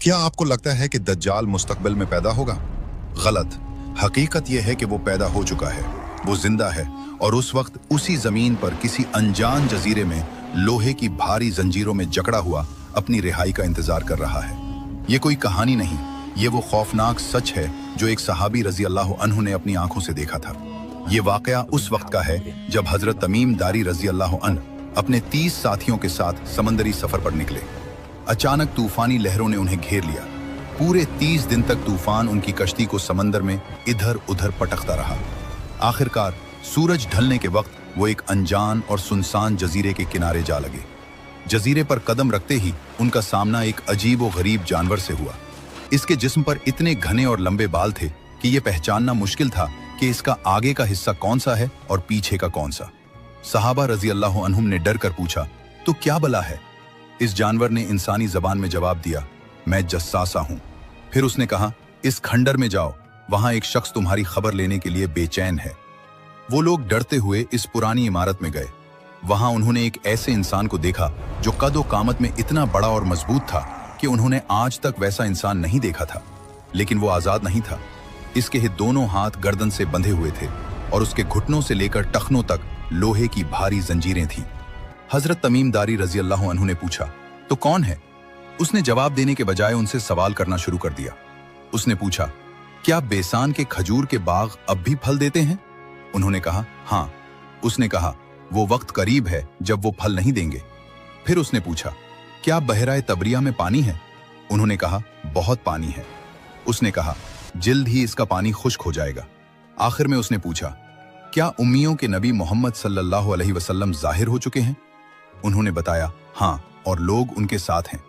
क्या आपको लगता है कि दज्जाल मुस्तकबिल में पैदा होगा? गलत। हकीकत यह है कि वो पैदा हो चुका है, वो जिंदा है और उस वक्त उसी जमीन पर किसी अनजान जजीरे में लोहे की भारी जंजीरों में जकड़ा हुआ अपनी रिहाई का इंतजार कर रहा है। ये कोई कहानी नहीं, ये वो खौफनाक सच है जो एक सहाबी रजी अल्लाह अन्हु ने अपनी आंखों से देखा था। ये वाकया उस वक्त का है जब हजरत तमीम दारी रजी अल्लाह अन्हु अपने 30 साथियों के साथ समंदरी सफर पर निकले। अचानक तूफानी लहरों ने उन्हें घेर लिया। पूरे 30 दिन तक तूफान उनकी कश्ती को समंदर में इधर उधर पटकता रहा। आखिरकार सूरज ढलने के वक्त वो एक अनजान और सुनसान जजीरे के किनारे जा लगे। जजीरे पर कदम रखते ही उनका सामना एक अजीब व गरीब जानवर से हुआ। इसके जिस्म पर इतने घने और लंबे बाल थे कि यह पहचानना मुश्किल था कि इसका आगे का हिस्सा कौन सा है और पीछे का कौन सा। सहाबा रजी अल्लाह अन्हुम ने डर कर पूछा, तो क्या बला है? इस जानवर ने इंसानी जबान में जवाब दिया, मैं जस्सासा हूं। फिर उसने कहा, इस खंडर में जाओ, वहां एक शख्स तुम्हारी खबर लेने के लिए बेचैन है। वो लोग डरते हुए इस पुरानी इमारत में गए। वहां उन्होंने एक ऐसे इंसान को देखा जो कद व कामत में इतना बड़ा और मजबूत था कि उन्होंने आज तक वैसा इंसान नहीं देखा था। लेकिन वो आजाद नहीं था। इसके दोनों हाथ गर्दन से बंधे हुए थे और उसके घुटनों से लेकर टखनों तक लोहे की भारी जंजीरें थीं। हजरत तमीम दारी रजी अल्लाह अन्हु ने पूछा, तो कौन है? उसने जवाब देने के बजाय उनसे सवाल करना शुरू कर दिया। उसने पूछा, क्या बेसान के खजूर के बाग अब भी फल देते हैं? उन्होंने कहा, हाँ। उसने कहा, वो वक्त करीब है जब वो फल नहीं देंगे। फिर उसने पूछा, क्या बहराए तबरिया में पानी है? उन्होंने कहा, बहुत पानी है। उसने कहा, जल्द ही इसका पानी खुश्क हो जाएगा। आखिर में उसने पूछा, क्या उम्मियों के नबी मोहम्मद सल्लल्लाहु अलैहि वसल्लम जाहिर हो चुके हैं? उन्होंने बताया, हाँ, और लोग उनके साथ हैं।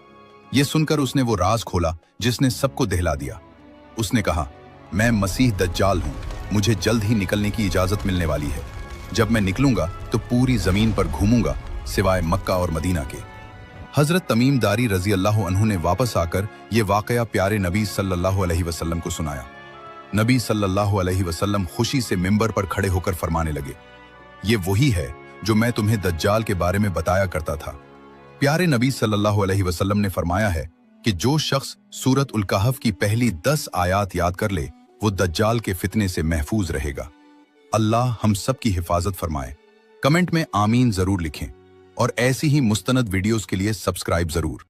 यह सुनकर उसने वो राज खोला जिसने सबको दहला दिया। उसने कहा, मैं मसीह दज्जाल हूं, मुझे जल्द ही निकलने की इजाजत मिलने वाली है। जब मैं निकलूंगा तो पूरी जमीन पर घूमूंगा सिवाय मक्का और मदीना के। हजरत तमीम दारी रजी अल्लाह अन्हु ने वापस आकर यह वाकया प्यारे नबी सल्लल्लाहु अलैहि वसल्लम को सुनाया। नबी सल्लल्लाहु अलैहि वसल्लम खुशी से मिंबर पर खड़े होकर फरमाने लगे, ये वही है जो मैं तुम्हें दज्जाल के बारे में बताया करता था। प्यारे नबी सल्लल्लाहु अलैहि वसल्लम ने फरमाया है कि जो शख्स सूरत उल कहफ की पहली 10 आयात याद कर ले, वो दज्जाल के फितने से महफूज रहेगा। अल्लाह हम सब की हिफाजत फरमाए। कमेंट में आमीन जरूर लिखें और ऐसी ही मुस्तनद वीडियोस के लिए सब्सक्राइब जरूर।